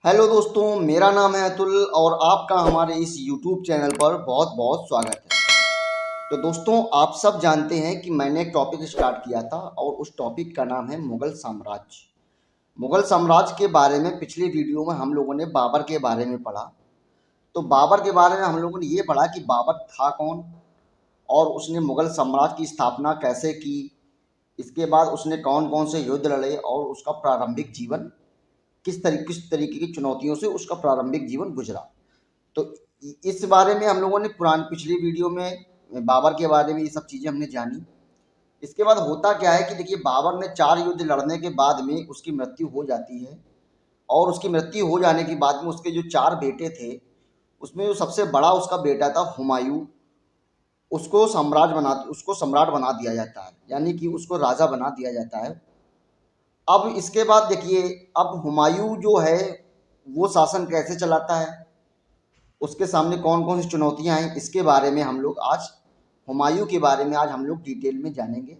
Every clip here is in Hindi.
हेलो दोस्तों, मेरा नाम है अतुल और आपका हमारे इस YouTube चैनल पर बहुत बहुत स्वागत है। तो दोस्तों, आप सब जानते हैं कि मैंने एक टॉपिक स्टार्ट किया था और उस टॉपिक का नाम है मुग़ल साम्राज्य। मुग़ल साम्राज्य के बारे में पिछली वीडियो में हम लोगों ने बाबर के बारे में पढ़ा। तो बाबर के बारे में हम लोगों ने ये पढ़ा कि बाबर था कौन और उसने मुग़ल साम्राज्य की स्थापना कैसे की, इसके बाद उसने कौन कौन से युद्ध लड़े और उसका प्रारंभिक जीवन किस तरीके की चुनौतियों से उसका प्रारंभिक जीवन गुजरा। तो इस बारे में हम लोगों ने पिछली वीडियो में बाबर के बारे में ये सब चीज़ें हमने जानी। इसके बाद होता क्या है कि देखिए, बाबर ने 4 युद्ध लड़ने के बाद में उसकी मृत्यु हो जाती है और उसकी मृत्यु हो जाने के बाद में उसके जो 4 बेटे थे, उसमें जो सबसे बड़ा उसका बेटा था हुमायूं, उसको सम्राट बना दिया जाता है, यानी कि उसको राजा बना दिया जाता है। अब इसके बाद देखिए, अब हुमायूं जो है वो शासन कैसे चलाता है, उसके सामने कौन कौन सी चुनौतियां हैं, इसके बारे में हम लोग आज हुमायूं के बारे में आज हम लोग डिटेल में जानेंगे।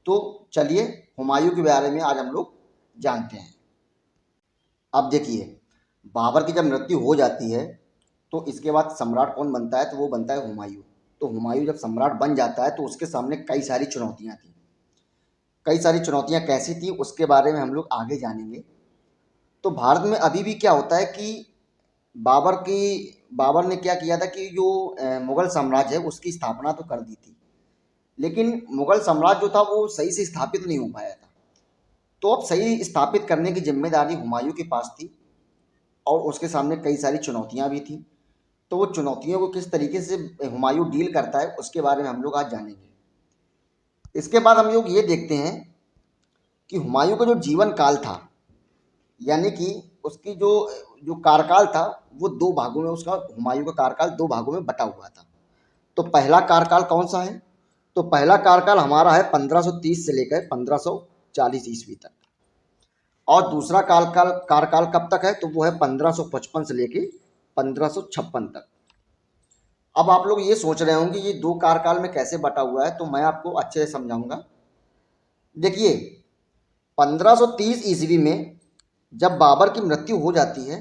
तो चलिए, हुमायूं के बारे में आज हम लोग जानते हैं। अब देखिए, बाबर की जब मृत्यु हो जाती है तो इसके बाद सम्राट कौन बनता है, तो वो बनता है हुमायूं। तो हुमायूं जब सम्राट बन जाता है तो उसके सामने कई सारी चुनौतियां थी। कई सारी चुनौतियां कैसी थी उसके बारे में हम लोग आगे जानेंगे। तो भारत में अभी भी क्या होता है कि बाबर ने क्या किया था कि जो मुग़ल साम्राज्य है उसकी स्थापना तो कर दी थी, लेकिन मुग़ल साम्राज्य जो था वो सही से स्थापित नहीं हो पाया था। तो अब सही स्थापित करने की जिम्मेदारी हुमायूं के पास थी और उसके सामने कई सारी चुनौतियां भी थी। तो वो चुनौतियों को किस तरीके से हुमायूं डील करता है उसके बारे में हम लोग आज जानेंगे। इसके बाद हम लोग ये देखते हैं कि हुमायूं का जो जीवन काल था, यानी कि उसकी जो जो कार्यकाल था वो 2 भागों में, उसका हुमायूं का कार्यकाल 2 भागों में बटा हुआ था। तो पहला कार्यकाल कौन सा है, तो पहला कार्यकाल हमारा है 1530 से लेकर 1540 ईस्वी तक, और दूसरा कार्यकाल कब तक है, तो वो है 1555 से लेकर 1556 तक। अब आप लोग ये सोच रहे होंगे ये 2 कार्यकाल में कैसे बटा हुआ है, तो मैं आपको अच्छे से समझाऊंगा। देखिए, 1530 ईस्वी में जब बाबर की मृत्यु हो जाती है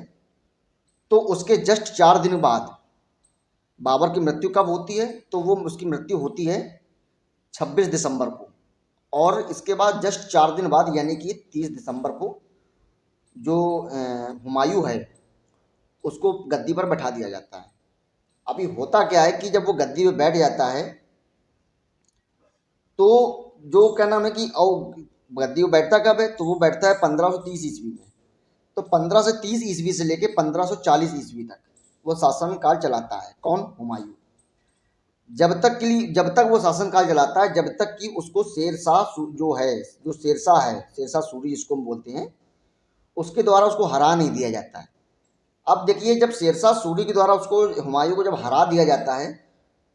तो उसके जस्ट 4 दिन बाद, बाबर की मृत्यु कब होती है, तो वो उसकी मृत्यु होती है 26 दिसंबर को, और इसके बाद जस्ट 4 दिन बाद यानी कि 30 दिसंबर को जो हुमायूं है उसको गद्दी पर बैठा दिया जाता है। अभी होता क्या है कि जब वो गद्दी पर बैठ जाता है तो जो क्या नाम है कि गद्दी पर बैठता कब है, तो वो बैठता है 1530 ईस्वी में। तो 1530 ईस्वी से लेकर 1540 ईस्वी तक वो शासनकाल चलाता है। कौन, हुमायूं। जब तक वो शासनकाल चलाता है, जब तक कि उसको शेरशाह सूरी जिसको हम बोलते हैं, उसके द्वारा उसको हरा नहीं दिया जाता है। अब देखिए, जब शेरशाह सूरी के द्वारा उसको हुमायूं को जब हरा दिया जाता है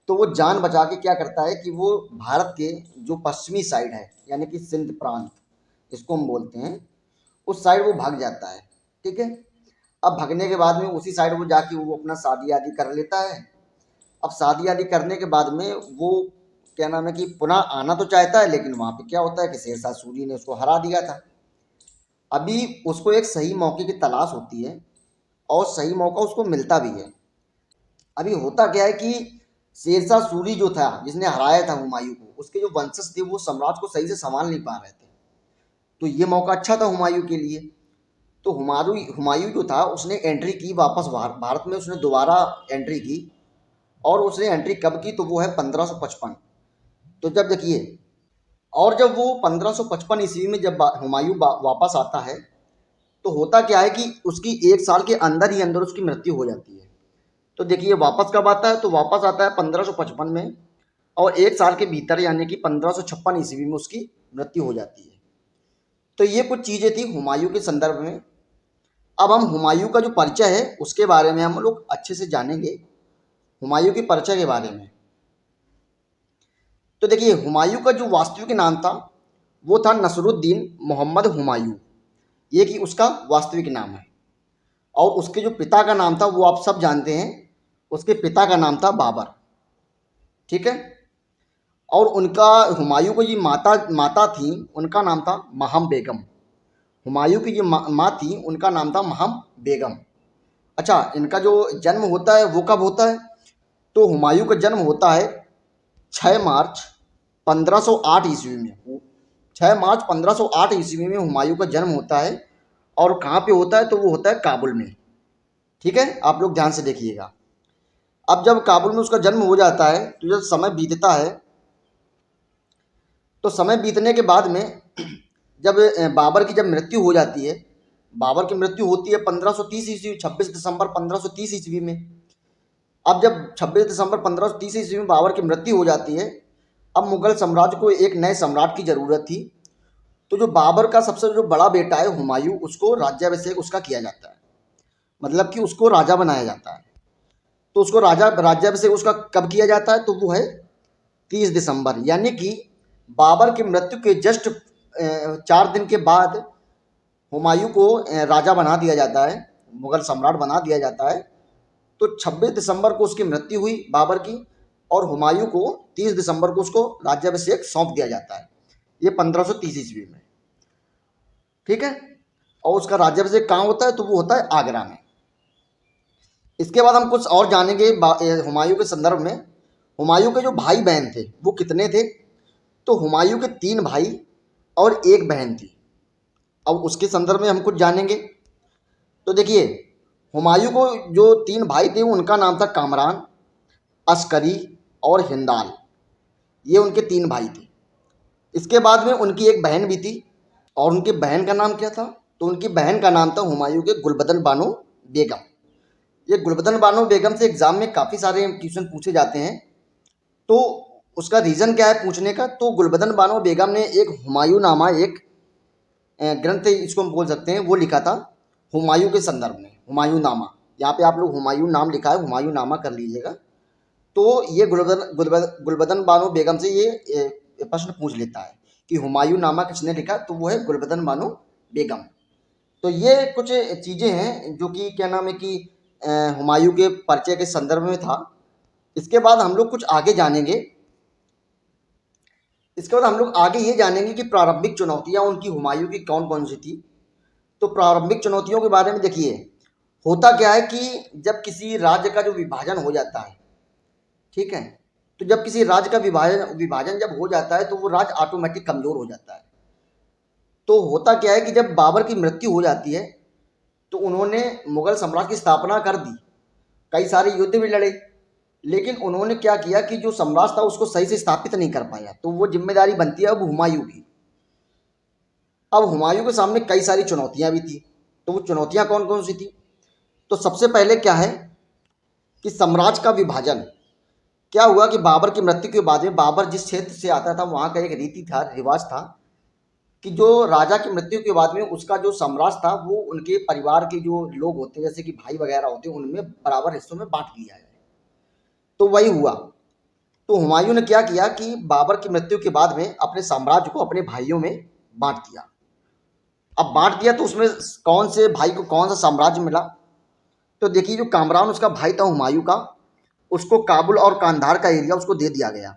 तो वो जान बचा के क्या करता है कि वो भारत के जो पश्चिमी साइड है, यानी कि सिंध प्रांत इसको हम बोलते हैं, उस साइड वो भाग जाता है। ठीक है। अब भागने के बाद में उसी साइड वो जाके वो अपना शादी आदि कर लेता है। अब शादी आदि करने के बाद में वो क्या नाम है कि पुनः आना तो चाहता है, लेकिन वहाँ पे क्या होता है कि शेरशाह सूरी ने उसको हरा दिया था। अभी उसको एक सही मौके की तलाश होती है और सही मौका उसको मिलता भी है। अभी होता क्या है कि शेरशाह सूरी जो था जिसने हराया था हुमायूं को, उसके जो वंशज थे वो साम्राज्य को सही से संभाल नहीं पा रहे थे। तो ये मौका अच्छा था हुमायूं के लिए। तो हुमायूं जो था उसने एंट्री की वापस भारत में, उसने दोबारा एंट्री की, और उसने एंट्री कब की, तो वो है 1555। तो जब देखिए, और जब वो 1555 ईस्वी में जब हुमायूं वापस आता है तो होता क्या है कि उसकी 1 साल के अंदर ही अंदर उसकी मृत्यु हो जाती है। तो देखिए, वापस कब आता है, तो वापस आता है 1555 में, और 1 साल के भीतर यानी कि 1556 ईस्वी में उसकी मृत्यु हो जाती है। तो ये कुछ चीज़ें थी हुमायूं के संदर्भ में। अब हम हुमायूं का जो परिचय है उसके बारे में हम लोग अच्छे से जानेंगे, हुमायूं के परिचय के बारे में। तो देखिए, हुमायूं का जो वास्तविक नाम था वो था नसरुद्दीन मोहम्मद हुमायूं, ये कि उसका वास्तविक नाम है। और उसके जो पिता का नाम था वो आप सब जानते हैं, उसके पिता का नाम था बाबर। ठीक है। और उनका, हुमायूं को ये माता थी, उनका नाम था महम बेगम। हुमायूं की जो माँ थी उनका नाम था महम बेगम। अच्छा, इनका जो जन्म होता है वो कब होता है? तो हुमायूं का जन्म होता है 6 मार्च 1508 ईस्वी में। 6 मार्च 1508 ईस्वी में हुमायूं का जन्म होता है। और कहाँ पे होता है? तो वो होता है काबुल में। ठीक है, आप लोग ध्यान से देखिएगा। अब जब काबुल में उसका जन्म हो जाता है तो जब समय बीतता है, तो समय बीतने के बाद में जब बाबर की जब मृत्यु हो जाती है, बाबर की मृत्यु होती है 1530 ईस्वी, 26 दिसंबर 1530 ईस्वी में। अब जब 26 दिसंबर 1530 ईस्वी में बाबर की मृत्यु हो जाती है, अब मुगल साम्राज्य को एक नए सम्राट की ज़रूरत थी। तो जो बाबर का सबसे जो बड़ा बेटा है हुमायूं, उसको राज्याभिषेक उसका किया जाता है, मतलब कि उसको राजा बनाया जाता है। तो उसको राज्याभिषेक उसका कब किया जाता है? तो वो है 30 दिसंबर, यानी कि बाबर की मृत्यु के जस्ट 4 दिन के बाद हुमायूं को राजा बना दिया जाता है, मुगल सम्राट बना दिया जाता है। तो 26 दिसंबर को उसकी मृत्यु हुई बाबर की, और हुमायूं को 30 दिसंबर को उसको राज्याभिषेक सौंप दिया जाता है, ये 1530 ईस्वी में। ठीक है, और उसका राज्याभिषेक कहाँ होता है? तो वो होता है आगरा में। इसके बाद हम कुछ और जानेंगे हुमायूं के संदर्भ में। हुमायूं के जो भाई बहन थे वो कितने थे? तो हुमायूं के 3 भाई और 1 बहन थी। अब उसके संदर्भ में हम कुछ जानेंगे। तो देखिए, हुमायूं को जो 3 भाई थे उनका नाम था कामरान, अस्करी और हिंदाल। ये उनके 3 भाई थे। इसके बाद में उनकी एक बहन भी थी, और उनकी बहन का नाम क्या था? तो उनकी बहन का नाम था हुमायूं के गुलबदन बानो बेगम। ये गुलबदन बानो बेगम से एग्जाम में काफ़ी सारे क्वेश्चन पूछे जाते हैं। तो उसका रीज़न क्या है पूछने का? तो गुलबदन बानो बेगम ने एक हुमायूं नामा एक ग्रंथ, इसको हम बोल सकते हैं, वो लिखा था हुमायूं के संदर्भ में, हुमायूं नामा। यहाँ पे आप लोग हुमायूं नाम लिखा है, हुमायूं नामा कर लीजिएगा। तो ये गुलबदन बानो बेगम से ये प्रश्न पूछ लेता है कि हुमायूं नामा किसने लिखा? तो वो है गुलबदन बानो बेगम। तो ये कुछ चीज़ें हैं जो कि क्या नाम है कि हुमायूं के परिचय के संदर्भ में था। इसके बाद हम लोग कुछ आगे जानेंगे। इसके बाद हम लोग आगे ये जानेंगे कि प्रारंभिक चुनौतियां उनकी हुमायूं की कौन कौन सी थी। तो प्रारंभिक चुनौतियों के बारे में देखिए, होता क्या है कि जब किसी राज्य का जो विभाजन हो जाता है, ठीक है, तो जब किसी राज्य का विभाजन जब हो जाता है तो वो राज्य ऑटोमेटिक कमज़ोर हो जाता है। तो होता क्या है कि जब बाबर की मृत्यु हो जाती है तो उन्होंने मुगल साम्राज्य की स्थापना कर दी, कई सारे युद्ध भी लड़े, लेकिन उन्होंने क्या किया कि जो साम्राज्य था उसको सही से स्थापित नहीं कर पाया। तो वो जिम्मेदारी बनती है अब हुमायूं की। अब हुमायूं के सामने कई सारी चुनौतियां भी थी। तो वो चुनौतियां कौन कौन सी थी? तो सबसे पहले क्या है कि साम्राज्य का विभाजन। क्या हुआ कि बाबर की मृत्यु के बाद में बाबर जिस क्षेत्र से आता था वहाँ का एक रीति था, रिवाज था कि जो राजा की मृत्यु के बाद में उसका जो साम्राज्य था वो उनके परिवार के जो लोग होते हैं, जैसे कि भाई वगैरह होते हैं, उनमें बराबर हिस्सों में बांट दिया जाए। तो वही हुआ। तो हुमायूं ने क्या किया कि बाबर की मृत्यु के बाद में अपने साम्राज्य को अपने भाइयों में बांट दिया। अब बांट दिया तो उसमें कौन से भाई को कौन सा साम्राज्य मिला? तो देखिए, जो कामरान उसका भाई था हुमायूं का, उसको काबुल और कांधार का एरिया उसको दे दिया गया।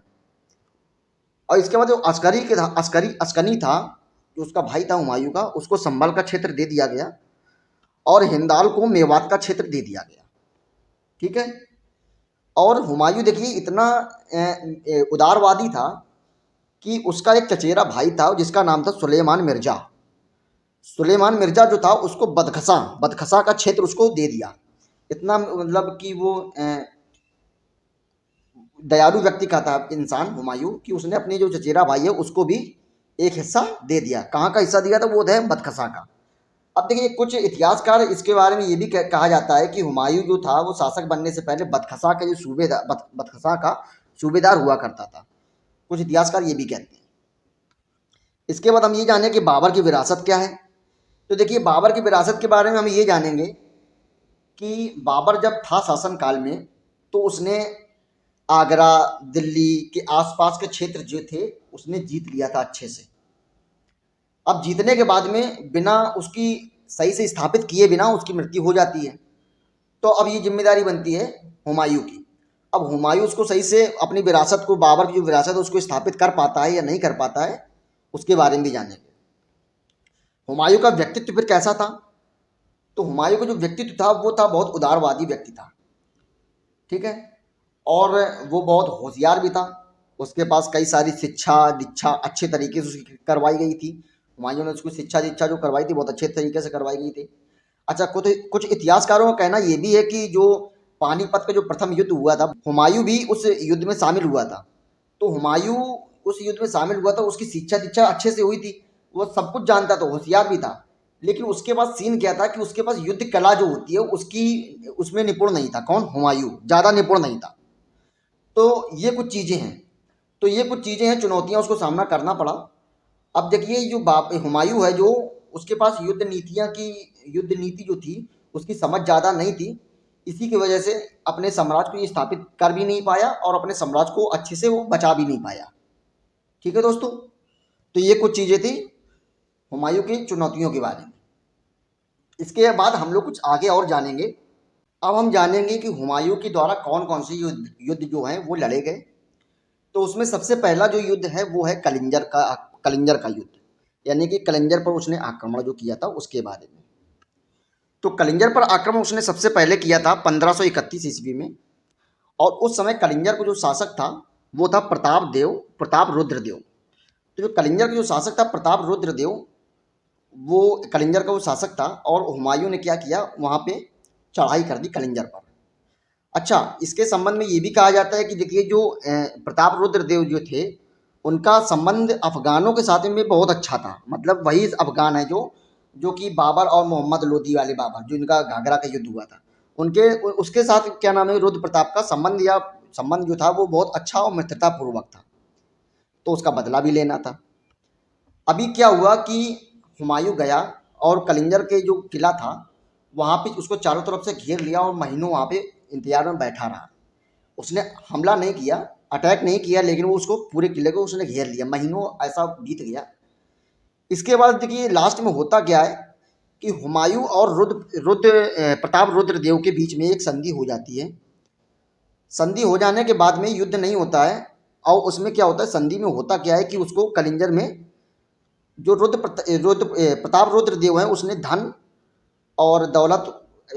और इसके बाद जो अस्कनी था, जो उसका भाई था हुमायूं का, उसको संभल का क्षेत्र दे दिया गया, और हिंदाल को मेवात का क्षेत्र दे दिया गया। ठीक है। और हुमायूं देखिए इतना उदारवादी था कि उसका एक चचेरा भाई था जिसका नाम था सुलेमान मिर्जा। सुलेमान मिर्जा जो था उसको बदखसा का क्षेत्र उसको दे दिया। इतना मतलब कि वो दयालु व्यक्ति का था इंसान हुमायूं, कि उसने अपने जो चचेरा भाई है उसको भी एक हिस्सा दे दिया। कहाँ का हिस्सा दिया था? वो है बदखसा का। अब देखिए, कुछ इतिहासकार इसके बारे में ये भी कहा जाता है कि हुमायूं जो था वो शासक बनने से पहले बदखसा का जो बदखसा का सूबेदार हुआ करता था। कुछ इतिहासकार ये भी कहते हैं। इसके बाद हम ये जानें कि बाबर की विरासत क्या है। तो देखिए, बाबर की विरासत के बारे में हम ये जानेंगे कि बाबर जब था शासन काल में तो उसने आगरा, दिल्ली के आसपास के क्षेत्र जो थे उसने जीत लिया था अच्छे से। अब जीतने के बाद में बिना उसकी सही से स्थापित किए बिना उसकी मृत्यु हो जाती है। तो अब ये जिम्मेदारी बनती है हुमायूं की। अब हुमायूं उसको सही से अपनी विरासत को, बाबर की जो विरासत है उसको स्थापित कर पाता है या नहीं कर पाता है, उसके बारे में भी जानेंगे। हुमायूं का व्यक्तित्व फिर कैसा था? तो हुमायूं का जो व्यक्तित्व था वो था बहुत उदारवादी व्यक्ति था, ठीक है। और वो बहुत होशियार भी था। उसके पास कई सारी शिक्षा दीक्षा अच्छे तरीके से उसकी करवाई गई थी। हुमायूं ने उसको शिक्षा दीक्षा जो करवाई थी बहुत अच्छे तरीके से करवाई गई थी। अच्छा, कुछ कुछ इतिहासकारों का कहना ये भी है कि जो पानीपत का जो प्रथम युद्ध हुआ था, हुमायूं भी उस युद्ध में शामिल हुआ था। तो हुमायूं उस युद्ध में शामिल हुआ था, उसकी शिक्षा दीक्षा अच्छे से हुई थी, वो सब कुछ जानता था, होशियार भी था। लेकिन उसके पास सीन क्या था कि उसके पास युद्ध कला जो होती है उसकी उसमें निपुण नहीं था। कौन? हुमायूं ज़्यादा निपुण नहीं था। तो ये कुछ चीज़ें हैं, तो ये कुछ चीज़ें हैं, चुनौतियाँ उसको सामना करना पड़ा। अब देखिए जो बाप हुमायूं है, जो उसके पास युद्ध नीति जो थी उसकी समझ ज़्यादा नहीं थी। इसी की वजह से अपने साम्राज्य को ये स्थापित कर भी नहीं पाया और अपने साम्राज्य को अच्छे से वो बचा भी नहीं पाया। ठीक है दोस्तों, तो ये कुछ चीज़ें थी हुमायूं की चुनौतियों के बारे में। इसके बाद हम लोग कुछ आगे और जानेंगे। अब हम जानेंगे कि हुमायूं के द्वारा कौन कौन से युद्ध जो हैं वो लड़े गए। तो उसमें सबसे पहला जो युद्ध है वो है कलिंजर का युद्ध, यानी कि कलिंजर पर उसने आक्रमण जो किया था उसके बारे में। तो कलिंजर पर आक्रमण उसने सबसे पहले किया था 1531 ईस्वी में। और उस समय कलिंजर को जो शासक था वो था प्रताप रुद्रदेव। तो जो कलिंजर का जो शासक था प्रताप रुद्रदेव, वो कलिंजर का वो शासक था और हुमायूं ने क्या किया, वहाँ पे चढ़ाई कर दी कलिंजर पर। अच्छा, इसके संबंध में ये भी कहा जाता है कि देखिए जो प्रताप रुद्रदेव जो थे उनका संबंध अफगानों के साथ में बहुत अच्छा था। मतलब वही अफगान है जो कि बाबर और मोहम्मद लोधी वाले बाबर, जो इनका घाघरा का युद्ध हुआ था, उसके साथ क्या नाम है, रुद्र प्रताप का संबंध जो था वो बहुत अच्छा और मित्रतापूर्वक था। तो उसका बदला भी लेना था। अभी क्या हुआ कि हुमायूं गया और कलिंजर के जो किला था वहाँ पे उसको चारों तरफ से घेर लिया और महीनों वहाँ पे इंतजार में बैठा रहा। उसने हमला नहीं किया, अटैक नहीं किया, लेकिन वो उसको पूरे किले को उसने घेर लिया। महीनों ऐसा बीत गया। इसके बाद देखिए लास्ट में होता क्या है कि हुमायूं और प्रताप रुद्रदेव के बीच में एक संधि हो जाती है। संधि हो जाने के बाद में युद्ध नहीं होता है। और उसमें क्या होता है, संधि में होता क्या है कि उसको कलिंजर में जो प्रताप रुद्रदेव है उसने धन और दौलत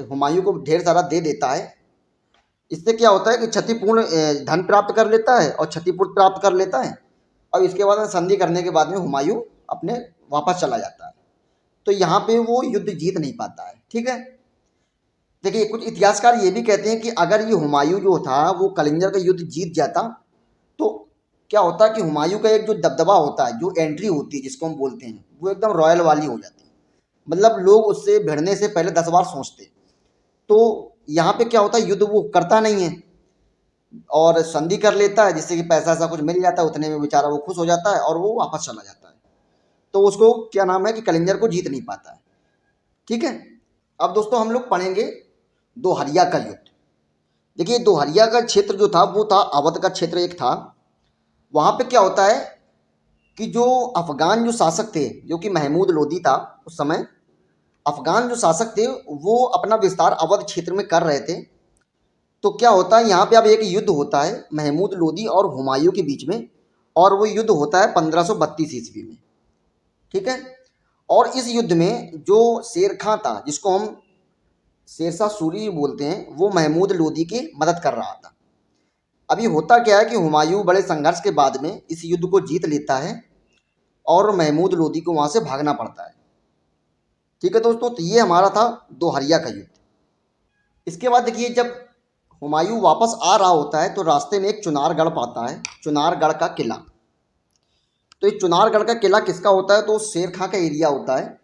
हुमायूं को ढेर सारा दे देता है। इससे क्या होता है कि क्षतिपूर्ण धन प्राप्त कर लेता है और क्षतिपूर्ति प्राप्त कर लेता है। और इसके बाद संधि करने के बाद में हुमायूं अपने वापस चला जाता है। तो यहाँ पे वो युद्ध जीत नहीं पाता है। ठीक है, देखिए कुछ इतिहासकार ये भी कहते हैं कि अगर ये हुमायूं जो था वो कलिंजर का युद्ध जीत जाता तो क्या होता कि हुमायूं का एक जो दबदबा होता है, जो एंट्री होती है जिसको हम बोलते हैं, वो एकदम रॉयल वाली हो जाती है। मतलब लोग उससे भिड़ने से पहले 10 बार सोचते। तो यहाँ पे क्या होता है, युद्ध वो करता नहीं है और संधि कर लेता है, जिससे कि पैसा ऐसा कुछ मिल जाता है, उतने में बेचारा वो खुश हो जाता है और वो वापस चला जाता है। तो उसको क्या नाम है कि कलिंजर को जीत नहीं पाता है। ठीक है, अब दोस्तों हम लोग पढ़ेंगे दोहरिया का युद्ध। देखिए दोहरिया का क्षेत्र जो था वो था अवध का क्षेत्र एक था। वहाँ पे क्या होता है कि जो अफगान जो शासक थे, जो कि महमूद लोदी था उस समय, अफगान जो शासक थे वो अपना विस्तार अवध क्षेत्र में कर रहे थे। तो क्या होता है यहाँ पे अब एक युद्ध होता है महमूद लोदी और हुमायूं के बीच में, और वो युद्ध होता है 1532 ईस्वी में। ठीक है, और इस युद्ध में जो शेर खां था, जिसको हम शेरशाह सूरी बोलते हैं, वो महमूद लोदी की मदद कर रहा था। अभी होता क्या है कि हुमायूं बड़े संघर्ष के बाद में इस युद्ध को जीत लेता है और महमूद लोदी को वहाँ से भागना पड़ता है। ठीक है दोस्तों, तो ये हमारा था दोहरिया का युद्ध। इसके बाद देखिए जब हुमायूं वापस आ रहा होता है तो रास्ते में एक चुनारगढ़ पाता है, चुनारगढ़ का किला। तो ये चुनारगढ़ का किला किसका होता है, तो शेर खां का एरिया होता है।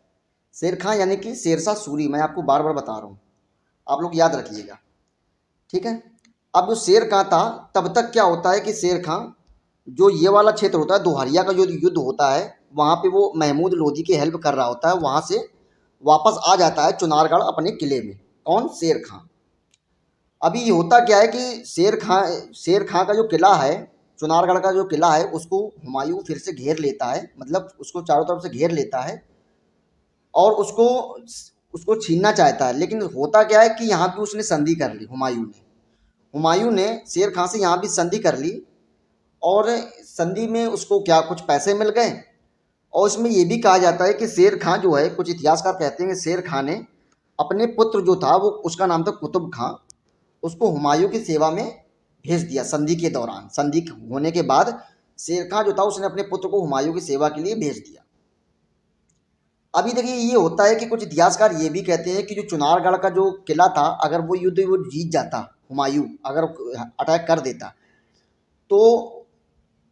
शेर खां यानी कि शेरशाह सूरी, मैं आपको बार बार बता रहा हूँ, आप लोग याद रखिएगा। ठीक है, अब जो शेर खां था तब तक क्या होता है कि शेर खां जो ये वाला क्षेत्र होता है, दोहरिया का जो युद्ध होता है, वहाँ पे वो महमूद लोदी की हेल्प कर रहा होता है। वहाँ से वापस आ जाता है चुनारगढ़ अपने किले में। कौन? शेर खां। अभी होता क्या है कि शेर खां का जो किला है, चुनारगढ़ का जो किला है, उसको हुमायूं फिर से घेर लेता है। मतलब उसको चारों तरफ से घेर लेता है और उसको छीनना चाहता है। लेकिन होता क्या है कि यहाँ भी उसने संधि कर ली, हुमायूं ने शेर खां से यहाँ भी संधि कर ली। और संधि में उसको क्या कुछ पैसे मिल गए। और इसमें ये भी कहा जाता है कि शेर खां जो है, कुछ इतिहासकार कहते हैं कि शेर खां ने अपने पुत्र जो था वो उसका नाम था कुतुब खां, उसको हुमायूं की सेवा में भेज दिया संधि के दौरान। संधि होने के बाद शेर खां जो था उसने अपने पुत्र को हुमायूं की सेवा के लिए भेज दिया। अभी देखिए ये होता है कि कुछ इतिहासकार ये भी कहते हैं कि जो चुनारगढ़ का जो किला था, अगर वो युद्ध वो जीत जाता, हुमायूं अगर अटैक कर देता, तो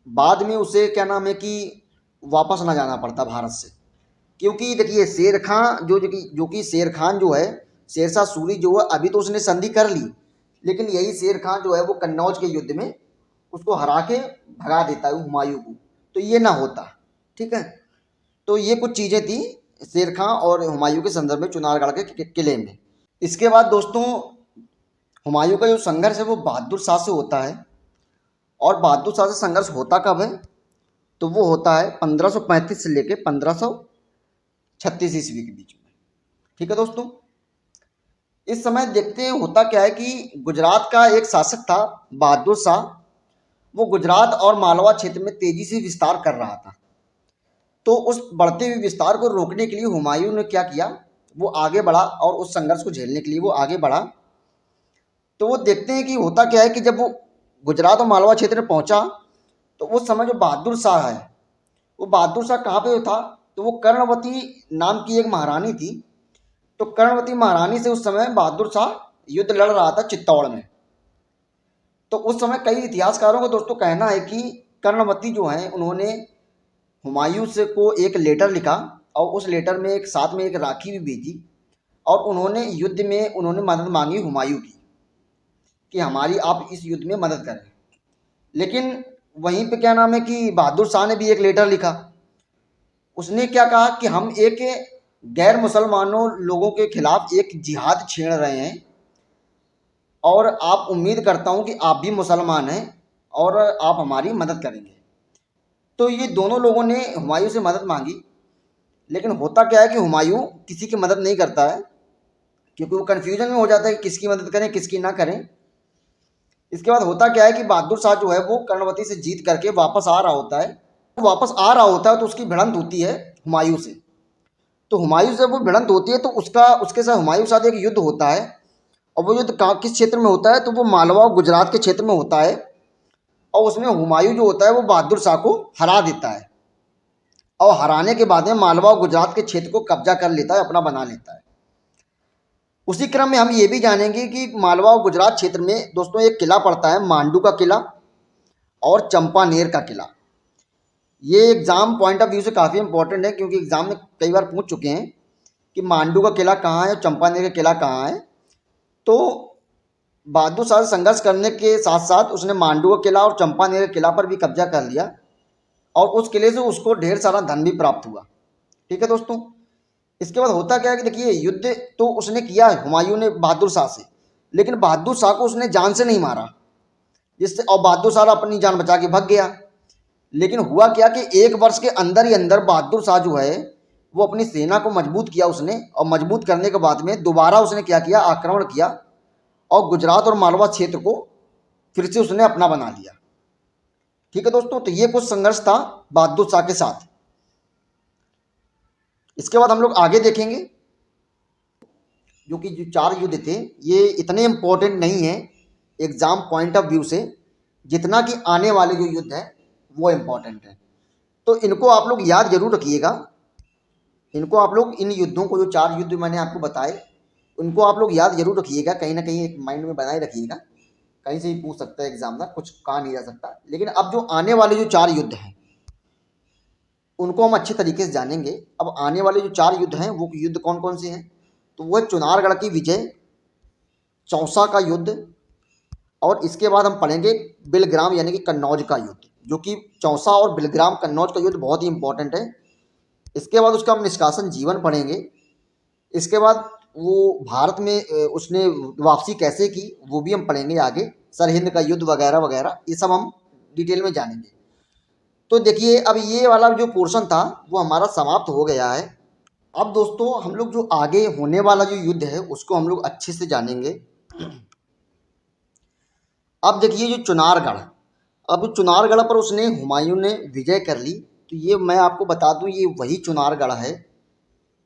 बाद में उसे क्या नाम है कि वापस ना जाना पड़ता भारत से। क्योंकि देखिए शेर खां जो कि शेर खान जो है, शेरशाह सूरी जो है, अभी तो उसने संधि कर ली, लेकिन यही शेर खान जो है वो कन्नौज के युद्ध में उसको हरा के भगा देता है हुमायूं को, तो ये ना होता। ठीक है, तो ये कुछ चीज़ें थी शेर खां और हुमायूं के संदर्भ में चुनारगढ़ के किले में। इसके बाद दोस्तों हुमायूं का जो संघर्ष है वो बहादुर शाह से होता है। और बहादुर शाह से संघर्ष होता कब है? तो वो होता है 1535 से लेकर 1536 ईस्वी के बीच में। ठीक है दोस्तों, इस समय देखते हैं होता क्या है कि गुजरात का एक शासक था बहादुर शाह, वो गुजरात और मालवा क्षेत्र में तेजी से विस्तार कर रहा था। तो उस बढ़ते हुए विस्तार को रोकने के लिए हुमायूं ने क्या किया, वो आगे बढ़ा और उस संघर्ष को झेलने के लिए वो आगे बढ़ा। तो वो देखते हैं कि होता क्या है कि जब वो गुजरात और मालवा क्षेत्र में पहुंचा, तो उस समय जो बहादुर शाह है, वो बहादुर शाह कहाँ पे था, तो वो कर्णवती नाम की एक महारानी थी। तो कर्णवती महारानी से उस समय बहादुर शाह युद्ध लड़ रहा था चित्तौड़ में। तो उस समय कई इतिहासकारों का दोस्तों कहना है कि कर्णवती जो हैं उन्होंने हुमायूं से को एक लेटर लिखा, और उस लेटर में एक साथ में एक राखी भी भेजी, और उन्होंने युद्ध में उन्होंने मदद मांगी हुमायूं की कि हमारी आप इस युद्ध में मदद करें। लेकिन वहीं पे क्या नाम है कि बहादुर शाह ने भी एक लेटर लिखा। उसने क्या कहा कि हम एक गैर मुसलमानों लोगों के खिलाफ एक जिहाद छेड़ रहे हैं, और आप उम्मीद करता हूं कि आप भी मुसलमान हैं और आप हमारी मदद करेंगे। तो ये दोनों लोगों ने हुमायूं से मदद मांगी, लेकिन होता क्या है कि हुमायूं किसी की मदद नहीं करता है, क्योंकि वो कन्फ्यूजन में हो जाता है कि किसकी मदद करें किसकी ना करें। इसके बाद होता क्या है कि बहादुर शाह जो है वो कर्णवती से जीत करके वापस आ रहा होता है। तो उसकी भिड़ंत होती है हुमायूं से। तो हुमायूं से वो भिड़ंत होती है तो उसके साथ हुमायूं के साथ एक युद्ध होता है। और वो युद्ध किस क्षेत्र में होता है, तो वो मालवा और गुजरात के क्षेत्र में होता है। और उसमें हुमायूं जो होता है वो बहादुर शाह को हरा देता है, और हराने के बाद में मालवा और गुजरात के क्षेत्र को कब्जा कर लेता है, अपना बना लेता है। उसी क्रम में हम ये भी जानेंगे कि मालवा और गुजरात क्षेत्र में दोस्तों एक किला पड़ता है मांडू का किला और चंपानेर का किला। ये एग्जाम पॉइंट ऑफ व्यू से काफ़ी इंपॉर्टेंट है, क्योंकि एग्जाम में कई बार पूछ चुके हैं कि मांडू का किला कहाँ है और चंपानेर का किला कहाँ है। तो बहादुर शाह से संघर्ष करने के साथ साथ उसने मांडू का किला और चंपानेर के किला पर भी कब्जा कर लिया, और उस किले से उसको ढेर सारा धन भी प्राप्त हुआ। ठीक है दोस्तों, इसके बाद होता क्या है कि देखिए युद्ध तो उसने किया है हुमायूं ने बहादुर शाह से, लेकिन बहादुर शाह को उसने जान से नहीं मारा, जिससे और बहादुर शाह अपनी जान बचा के भाग गया। लेकिन हुआ क्या कि 1 वर्ष के अंदर ही अंदर बहादुर शाह जो है वो अपनी सेना को मजबूत किया उसने, और मजबूत करने के बाद में दोबारा उसने क्या किया, आक्रमण किया, और गुजरात और मालवा क्षेत्र को फिर से उसने अपना बना लिया। ठीक है दोस्तों, तो ये कुछ संघर्ष था बहादुर शाह के साथ। इसके बाद हम लोग आगे देखेंगे जो 4 युद्ध थे, ये इतने इंपॉर्टेंट नहीं है एग्जाम पॉइंट ऑफ व्यू से, जितना कि आने वाले जो युद्ध है वो इम्पॉर्टेंट है। तो इनको आप लोग याद जरूर रखिएगा। इनको आप लोग इन युद्धों को, जो 4 युद्ध मैंने आपको बताए, उनको आप लोग याद जरूर रखिएगा, कहीं ना कहीं एक माइंड में बनाए रखिएगा। कहीं से भी पूछ सकता है एग्जामिनर, कुछ कहा नहीं जा सकता। लेकिन अब जो आने वाले जो 4 युद्ध हैं उनको हम अच्छे तरीके से जानेंगे। अब आने वाले जो 4 युद्ध हैं वो युद्ध कौन कौन से हैं, तो वो है चुनारगढ़ की विजय, चौसा का युद्ध, और इसके बाद हम पढ़ेंगे बिलग्राम यानी कि कन्नौज का युद्ध, जो कि चौसा और बिलग्राम कन्नौज का युद्ध बहुत ही इंपॉर्टेंट है। इसके बाद उसका हम निष्कासन जीवन पढ़ेंगे। इसके बाद वो भारत में उसने वापसी कैसे की वो भी हम पढ़ेंगे आगे, सरहिंद का युद्ध वगैरह वगैरह, ये सब हम डिटेल में जानेंगे। तो देखिए अब ये वाला जो पोर्शन था वो हमारा समाप्त हो गया है। अब दोस्तों हम लोग जो आगे होने वाला जो युद्ध है उसको हम लोग अच्छे से जानेंगे। अब देखिए जो चुनारगढ़, अब चुनारगढ़ पर उसने हुमायूं ने विजय कर ली। तो ये मैं आपको बता दूं, ये वही चुनारगढ़ है,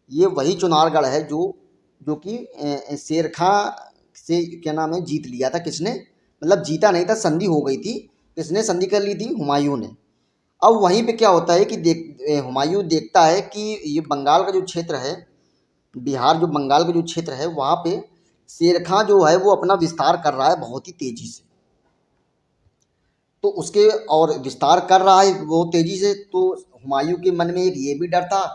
ये वही चुनारगढ़ है जो जो कि शेर खां से क्या नाम है जीत लिया था। किसने? मतलब जीता नहीं था, संधि हो गई थी। किसने संधि कर ली थी? हुमायूं ने। अब वहीं पे क्या होता है कि हुमायूं देखता है कि ये बंगाल का जो क्षेत्र है, बिहार जो बंगाल का जो क्षेत्र है, वहाँ पे शेर खां जो है वो अपना विस्तार कर रहा है बहुत ही तेजी से। तो उसके और विस्तार कर रहा है वो तेजी से, तो हुमायूं के मन में एक ये भी डर था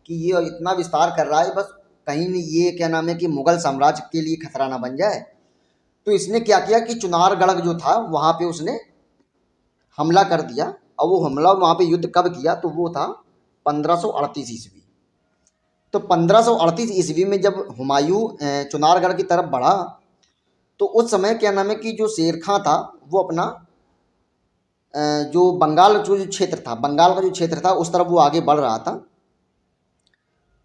कि ये इतना विस्तार कर रहा है, बस कहीं नहीं ये क्या नाम है कि मुगल साम्राज्य के लिए खतरा ना बन जाए। तो इसने क्या किया कि चुनारगढ़ जो था वहाँ पे उसने हमला कर दिया। और वो हमला वहाँ पे युद्ध कब किया? तो वो था 1538 ईस्वी। तो 1538 ईस्वी में जब हुमायूं चुनारगढ़ की तरफ बढ़ा, तो उस समय क्या नाम है कि जो शेर खां था वो अपना जो बंगाल जो क्षेत्र था, बंगाल का जो क्षेत्र था उस तरफ वो आगे बढ़ रहा था।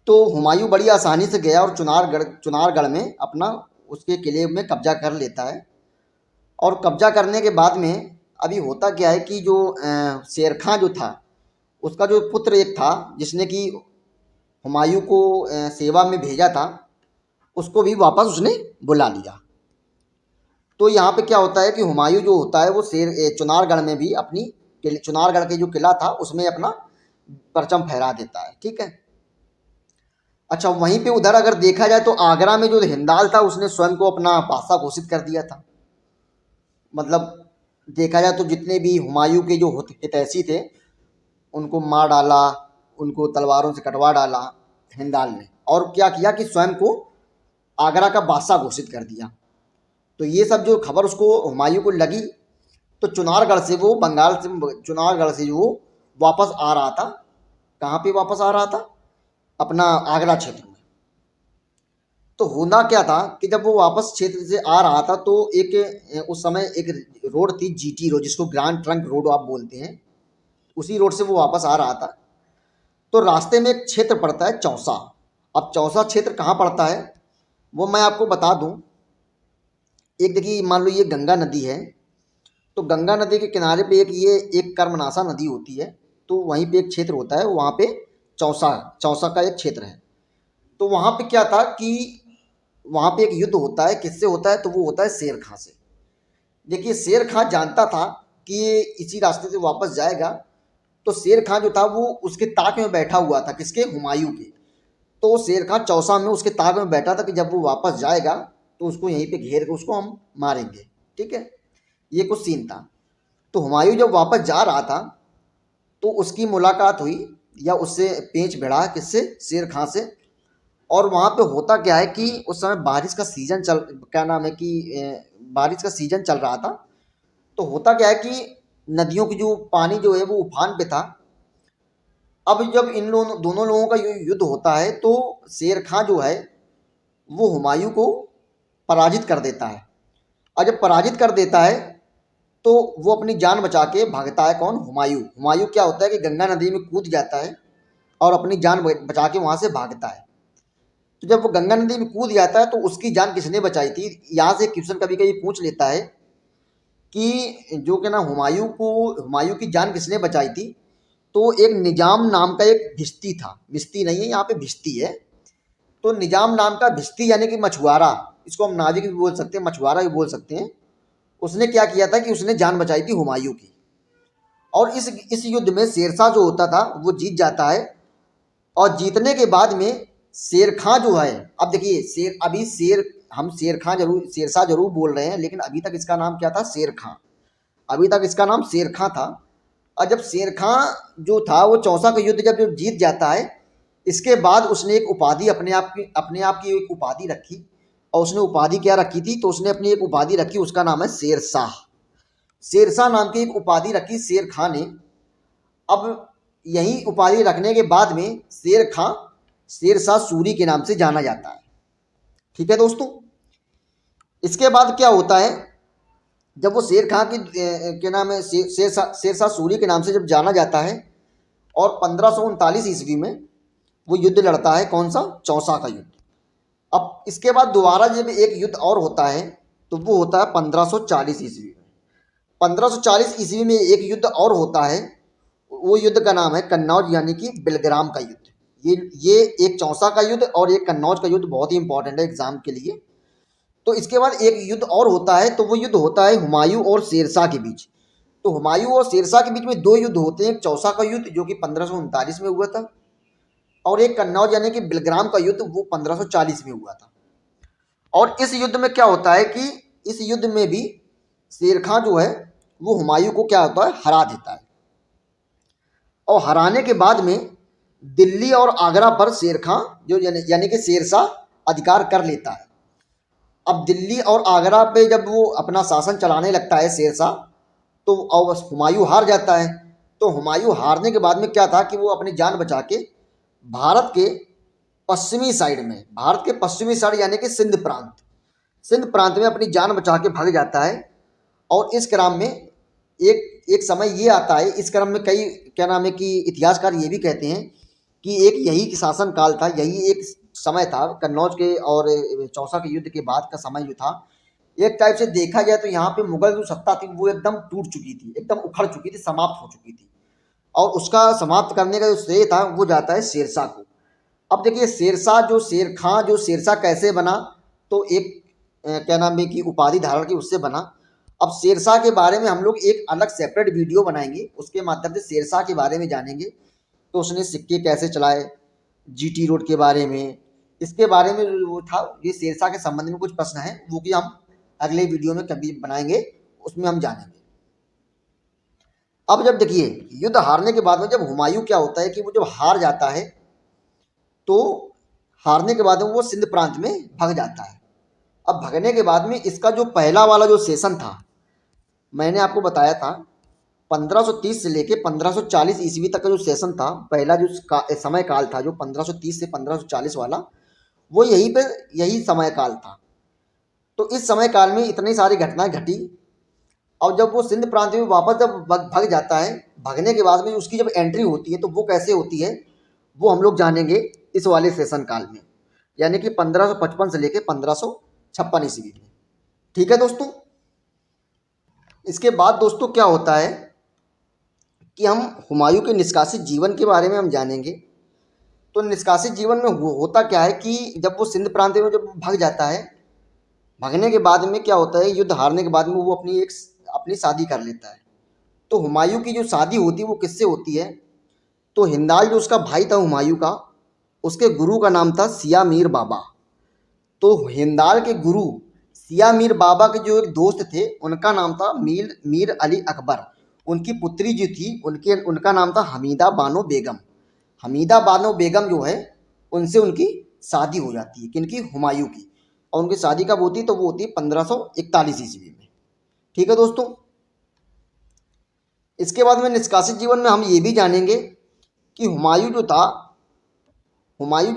तो हुमायूं बड़ी आसानी से गया और चुनारगढ़ में अपना उसके किले में कब्जा कर लेता है। और कब्जा करने के बाद में अभी होता क्या है कि जो शेर खां जो था उसका जो पुत्र एक था जिसने कि हुमायूं को सेवा में भेजा था, उसको भी वापस उसने बुला लिया। तो यहाँ पे क्या होता है कि हुमायूं जो होता है वो चुनारगढ़ में भी अपनी चुनारगढ़ के जो किला था उसमें अपना परचम फहरा देता है। ठीक है। अच्छा, वहीं पे उधर अगर देखा जाए तो आगरा में जो हिंदाल था उसने स्वयं को अपना बादशाह घोषित कर दिया था। मतलब देखा जाए तो जितने भी हुमायूं के जो हितैषी थे उनको मार डाला, उनको तलवारों से कटवा डाला हिंदाल ने, और क्या किया कि स्वयं को आगरा का बादशाह घोषित कर दिया। तो ये सब जो खबर उसको हुमायूं को लगी, तो चुनारगढ़ से वो बंगाल से चुनारगढ़ से वो वापस आ रहा था। कहाँ पे वापस आ रहा था? अपना आगरा क्षेत्र में। तो होना क्या था कि जब वो वापस क्षेत्र से आ रहा था तो एक उस समय एक रोड थी, जीटी रोड, जिसको ग्रैंड ट्रंक रोड आप बोलते हैं, उसी रोड से वो वापस आ रहा था। तो रास्ते में एक क्षेत्र पड़ता है चौसा। अब चौसा क्षेत्र कहाँ पड़ता है वो मैं आपको बता दूं। एक देखिए, मान लो ये गंगा नदी है, तो गंगा नदी के किनारे पे एक कर्मनाशा नदी होती है। तो वहीं पे एक क्षेत्र होता है, वहाँ पे चौसा चौसा का एक क्षेत्र है। तो वहाँ पे क्या था कि वहाँ पे एक युद्ध होता है। किससे होता है? तो वो होता है शेर खां से। देखिए, शेर खां जानता था कि ये इसी रास्ते से वापस जाएगा। तो शेर खां जो था वो उसके ताक में बैठा हुआ था। किसके? हुमायूं के। तो शेर खां चौसा में उसके ताक में बैठा था कि जब वो वापस जाएगा तो उसको यहीं पे घेर के उसको हम मारेंगे। ठीक है, ये कुछ सीन था। तो हुमायूं जब वापस जा रहा था तो उसकी मुलाकात हुई या उससे पेंच भिड़ा। किससे? शेर खां से। और वहाँ पे होता क्या है कि उस समय बारिश का सीजन क्या नाम है कि बारिश का सीजन चल रहा था। तो होता क्या है कि नदियों की जो पानी जो है वो उफान पे था। अब जब इन दोनों लोगों का युद्ध होता है तो शेर खां जो है वो हुमायूं को पराजित कर देता है। और जब पराजित कर देता है तो वो अपनी जान बचा के भागता है। कौन? हुमायूं। हुमायूं क्या होता है कि गंगा नदी में कूद जाता है और अपनी जान बचा के वहाँ से भागता है। तो जब वो गंगा नदी में कूद जाता है तो उसकी जान किसने बचाई थी? यहाँ से क्वेश्चन कभी कभी पूछ लेता है कि जो क्या ना हुमायूं की जान किसने बचाई थी? तो एक निजाम नाम का एक भिश्ती था। भिश्ती नहीं है, यहाँ पे भिश्ती है। तो निजाम नाम का भिश्ती यानी कि मछुआरा, इसको हम नाविक भी बोल सकते हैं, मछुआरा भी बोल सकते हैं। उसने क्या किया था कि उसने जान बचाई थी हुमायूं की। और इस युद्ध में शेरशाह जो होता था वो जीत जाता है। और जीतने के बाद में शेर खां जो है, अब देखिए हम शेरशाह जरूर बोल रहे हैं, लेकिन अभी तक इसका नाम क्या था? शेर खां। अभी तक इसका नाम शेर खां था। और जब शेर खां जो था वो चौसा का युद्ध जब जीत जाता है, इसके बाद उसने एक उपाधि अपने आप की एक उपाधि रखी। और उसने उपाधि क्या रखी थी? तो उसने अपनी एक उपाधि रखी, उसका नाम है शेरशाह। शेरशाह नाम की एक उपाधि रखी शेर खां ने। अब यही उपाधि रखने के बाद में शेर खां शेरशाह सूरी के नाम से जाना जाता है। ठीक है दोस्तों, इसके बाद क्या होता है, जब वो शेर खां की क्या नाम है शेरशाह सूरी के नाम से जब जाना जाता है, और 1539 ईस्वी में वो युद्ध लड़ता है। कौन सा? चौसा का युद्ध। अब इसके बाद दोबारा जब एक युद्ध और होता है तो वो होता है 1540 ईस्वी में। 1540 ईस्वी में एक युद्ध और होता है। वो युद्ध का नाम है कन्नौज यानी कि बेलग्राम का युद्ध। ये एक चौसा का युद्ध और एक कन्नौज का युद्ध बहुत ही इंपॉर्टेंट है एग्जाम के लिए। तो इसके बाद एक युद्ध और होता है, तो वो युद्ध होता है हुमायूं और शेरशाह के बीच। तो हुमायूं और शेरशाह के बीच में दो युद्ध होते हैं, एक चौसा का युद्ध जो कि 1539 में हुआ था, और एक कन्नौज यानी कि बिलग्राम का युद्ध वो 1540 में हुआ था। और इस युद्ध में क्या होता है कि इस युद्ध में भी शेर खां जो है वो हुमायूं को क्या होता है, हरा देता है। और हराने के बाद में दिल्ली और आगरा पर शेर खां जो यानी कि शेरशाह अधिकार कर लेता है। अब दिल्ली और आगरा पे जब वो अपना शासन चलाने लगता है शेरशाह, तो और हुमायूं हार जाता है। तो हुमायूं हारने के बाद में क्या था कि वो अपनी जान बचा के भारत के पश्चिमी साइड में, भारत के पश्चिमी साइड यानी कि सिंध प्रांत में अपनी जान बचा के भाग जाता है। और इस क्रम में एक समय ये आता है, इस क्रम में कई क्या नाम है कि इतिहासकार ये भी कहते हैं कि एक यही शासन काल था, यही एक समय था कन्नौज के और चौसा के युद्ध के बाद का समय जो था। एक टाइप से देखा जाए तो यहाँ पे मुगल जो सत्ता थी वो एकदम टूट चुकी थी, एकदम उखड़ चुकी थी, समाप्त हो चुकी थी। और उसका समाप्त करने का जो श्रेय था वो जाता है शेरशाह को। अब देखिए शेरशाह जो शेर खां जो शेरशाह कैसे बना, तो एक क्या नाम है कि उपाधि धारण की उससे बना। अब शेरशाह के बारे में हम लोग एक अलग सेपरेट वीडियो बनाएंगे, उसके माध्यम से शेरशाह के बारे में जानेंगे। तो उसने सिक्के कैसे चलाए, जीटी रोड के बारे में, इसके बारे में वो था। ये शेरशाह के संबंध में कुछ प्रश्न हैं वो कि हम अगले वीडियो में कभी बनाएंगे, उसमें हम जानेंगे। अब जब देखिए युद्ध हारने के बाद में जब हुमायूं क्या होता है कि वो जब हार जाता है, तो हारने के बाद में वो सिंध प्रांत में भाग जाता है। अब भगने के बाद में इसका जो पहला वाला जो सेशन था, मैंने आपको बताया था 1530 से लेके 1540 ईस्वी तक का जो सेशन था, पहला जो समय काल था जो 1530 से 1540 वाला, वो यही समय काल था। तो इस समय काल में इतनी सारी घटनाएं घटी। और जब वो सिंध प्रांत में वापस जब भाग जाता है, भागने के बाद में उसकी जब एंट्री होती है तो वो कैसे होती है वो हम लोग जानेंगे इस वाले सेशन काल में, यानी कि 1555 से लेके 1556 ईस्वी में। ठीक है दोस्तों। इसके बाद दोस्तों क्या होता है कि हम हुमायूं के निष्कासित जीवन के बारे में हम जानेंगे। तो निष्कासित जीवन में होता क्या है कि जब वो सिंध प्रांत में जब भाग जाता है, भागने के बाद में क्या होता है, युद्ध हारने के बाद में वो अपनी शादी कर लेता है। तो हुमायूं की जो शादी होती है वो किससे होती है, तो हिंदाल जो उसका भाई था हुमायूं का, उसके गुरु का नाम था सिया मीर बाबा। तो हिंदाल के गुरु सिया मीर बाबा के जो एक दोस्त थे उनका नाम था मीर अली अकबर। उनकी पुत्री जो थी उनका नाम था हमीदा बानो बेगम। हमीदा बानो बेगम जो है उनसे उनकी शादी हो जाती है, किनकी, हुमायूं की। और उनकी शादी कब होती है, तो वो होती है 1541 ईस्वी में। ठीक है दोस्तों। इसके बाद में निष्कासित जीवन में हम ये भी जानेंगे कि हुमायूं जो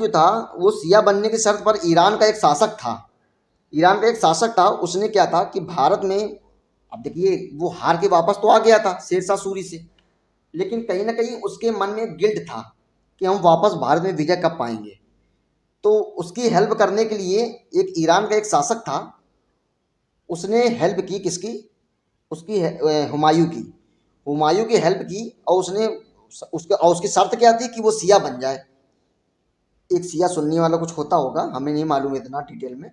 था वो सिया बनने की शर्त पर ईरान का एक शासक था। उसने क्या था कि भारत में, अब देखिए वो हार के वापस तो आ गया था शेरशाह सूरी से, लेकिन कहीं ना कहीं उसके मन में गिल्ट था कि हम वापस भारत में विजय कब पाएंगे। तो उसकी हेल्प करने के लिए एक ईरान का एक शासक था, उसने हेल्प की किसकी, हुमायूं की हेल्प की। और उसकी शर्त क्या थी कि वो सिया बन जाए। एक सिया सुन्नी वाला कुछ होता होगा, हमें नहीं मालूम इतना डिटेल में।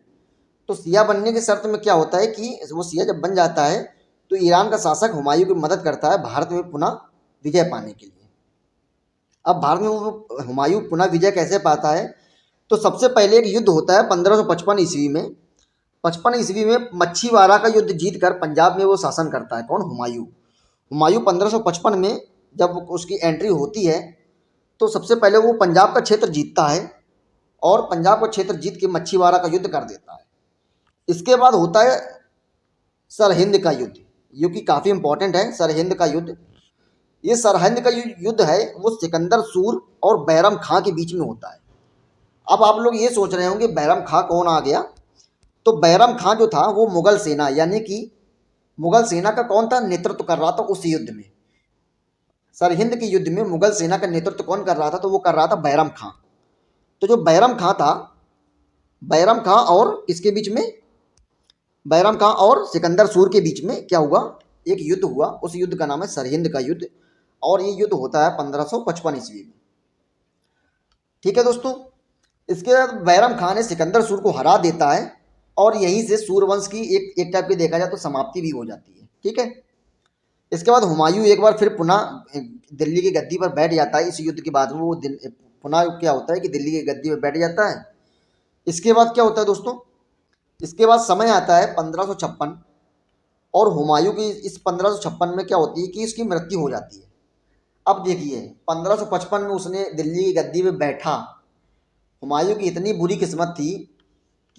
तो सिया बनने की शर्त में क्या होता है कि वो सिया जब बन जाता है तो ईरान का शासक हुमायूं की मदद करता है भारत में पुनः विजय पाने के लिए। अब भारत में वो हुमायूं पुनः विजय कैसे पाता है, तो सबसे पहले एक युद्ध होता है 1555 ईस्वी में। 55 ईस्वी में मच्छीवाड़ा का युद्ध जीतकर पंजाब में वो शासन करता है। कौन, हुमायूं 1555 में जब उसकी एंट्री होती है तो सबसे पहले वो पंजाब का क्षेत्र जीतता है और पंजाब का क्षेत्र जीत के मच्छीवाड़ा का युद्ध कर देता है। इसके बाद होता है सरहिंद का युद्ध, जो कि काफ़ी इंपॉर्टेंट है। सरहिंद का युद्ध, ये सरहिंद का युद्ध है वो सिकंदर सूर और बैरम खां के बीच में होता है। अब आप लोग ये सोच रहे होंगे बैरम खां कौन आ गया, तो बैरम खां जो था वो मुगल सेना यानी कि मुगल सेना का कौन था, नेतृत्व कर रहा था उस युद्ध में। सरहिंद के युद्ध में मुगल सेना का नेतृत्व कौन कर रहा था, तो वो कर रहा था बैरम खां। तो जो बैरम खां था, बैरम खां और किसके बीच में, बैरम खां और सिकंदर सूर के बीच में क्या हुआ, एक युद्ध हुआ। उस युद्ध का नाम है सरहिंद का युद्ध और ये युद्ध होता है 1555 ईस्वी में। ठीक है दोस्तों। इसके बाद बैरम खान ने सिकंदर सूर को हरा देता है और यहीं से सूर्यवंश की एक टाइप की देखा जाए तो समाप्ति भी हो जाती है। ठीक है। इसके बाद हुमायूं एक बार फिर पुनः दिल्ली की गद्दी पर बैठ जाता है। इस युद्ध के बाद वो पुनः क्या होता है कि दिल्ली की गद्दी पर बैठ जाता है। इसके बाद क्या होता है दोस्तों, इसके बाद समय आता है 1556 और हुमायूं की इस 1556 में क्या होती है कि इसकी मृत्यु हो जाती है। अब देखिए 1555 में उसने दिल्ली की गद्दी पे बैठा। हुमायूं की इतनी बुरी किस्मत थी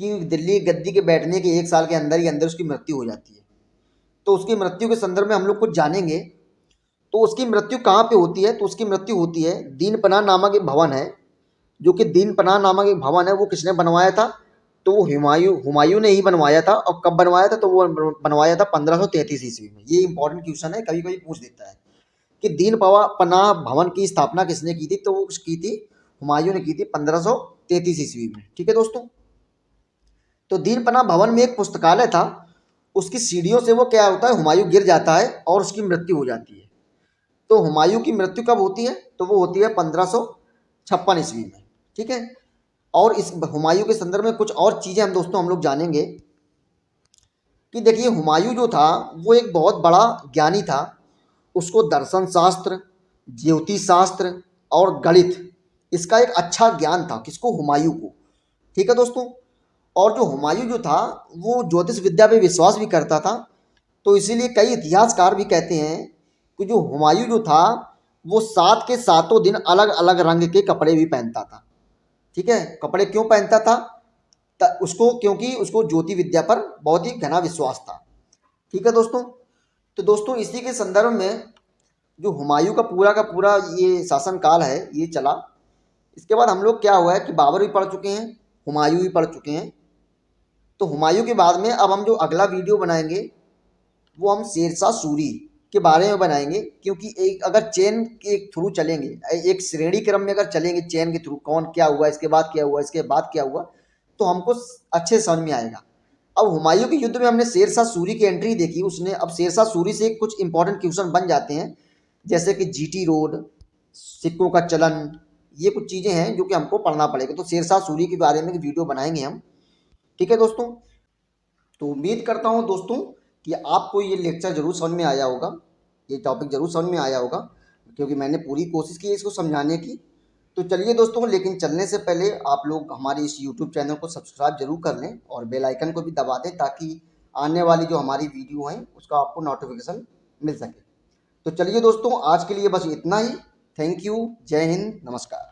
कि दिल्ली की गद्दी के बैठने के 1 साल के अंदर ही अंदर उसकी मृत्यु हो जाती है। तो उसकी मृत्यु के संदर्भ में हम लोग कुछ जानेंगे। तो उसकी मृत्यु कहाँ पे होती है, तो उसकी मृत्यु होती है दीनपनाह नामक एक भवन है, जो कि दीनपनाह नामक एक भवन है वो किसने बनवाया था, तो वो हुमायूं ने ही बनवाया था। और कब बनवाया था, तो वो बनवाया था 1533 ईस्वी में। ये इंपॉर्टेंट क्वेश्चन है, कभी कभी पूछ देता है कि दीन पनाह भवन की स्थापना किसने की थी, तो वो की थी हुमायूं ने की थी 1533 ईस्वी में। ठीक है दोस्तों। तो दीन पनाह भवन में एक पुस्तकालय था, उसकी सीढ़ियों से वो क्या होता है, हुमायूं गिर जाता है और उसकी मृत्यु हो जाती है। तो हुमायूं की मृत्यु कब होती है, तो वो होती है 1556 ईस्वी में। ठीक है। और इस हुमायूं के संदर्भ में कुछ और चीज़ें हम लोग जानेंगे कि देखिए हुमायूं जो था वो एक बहुत बड़ा ज्ञानी था। उसको दर्शन शास्त्र, ज्योतिष शास्त्र और गणित इसका एक अच्छा ज्ञान था, किसको, हुमायूं को। ठीक है दोस्तों। और जो हुमायूं जो था वो ज्योतिष विद्या पे विश्वास भी करता था। तो इसीलिए कई इतिहासकार भी कहते हैं कि जो हुमायूं जो था वो 7 के 7 दिन अलग अलग रंग के कपड़े भी पहनता था। ठीक है। कपड़े क्यों पहनता था, उसको क्योंकि उसको ज्योति विद्या पर बहुत ही घना विश्वास था। ठीक है दोस्तों। तो दोस्तों इसी के संदर्भ में जो हुमायूं का पूरा ये शासन काल है ये चला। इसके बाद हम लोग क्या हुआ है कि बाबर भी पढ़ चुके हैं, हुमायूं भी पढ़ चुके हैं। तो हुमायूं के बाद में अब हम जो अगला वीडियो बनाएंगे वो हम शेरशाह सूरी के बारे में बनाएंगे, क्योंकि एक अगर चेन के थ्रू चलेंगे, एक श्रेणी क्रम में अगर चलेंगे चेन के थ्रू, कौन क्या हुआ, इसके बाद क्या हुआ, इसके बाद क्या हुआ, तो हमको अच्छे समझ में आएगा। अब हुमायूं के युद्ध में हमने शेरशाह सूरी की एंट्री देखी उसने। अब शेरशाह सूरी से कुछ इंपॉर्टेंट क्वेश्चन बन जाते हैं, जैसे कि जीटी रोड, सिक्कों का चलन, ये कुछ चीज़ें हैं जो कि हमको पढ़ना पड़ेगा। तो शेरशाह सूरी के बारे में वीडियो बनाएंगे हम। ठीक है दोस्तों। तो उम्मीद करता हूँ दोस्तों कि आपको ये लेक्चर जरूर समझ में आया होगा, ये टॉपिक जरूर समझ में आया होगा, क्योंकि मैंने पूरी कोशिश की है इसको समझाने की। तो चलिए दोस्तों, लेकिन चलने से पहले आप लोग हमारे इस यूट्यूब चैनल को सब्सक्राइब जरूर कर लें और बेल आइकन को भी दबा दें, ताकि आने वाली जो हमारी वीडियो हैं उसका आपको नोटिफिकेशन मिल सके। तो चलिए दोस्तों, आज के लिए बस इतना ही। Thank you. जय हिंद। नमस्कार।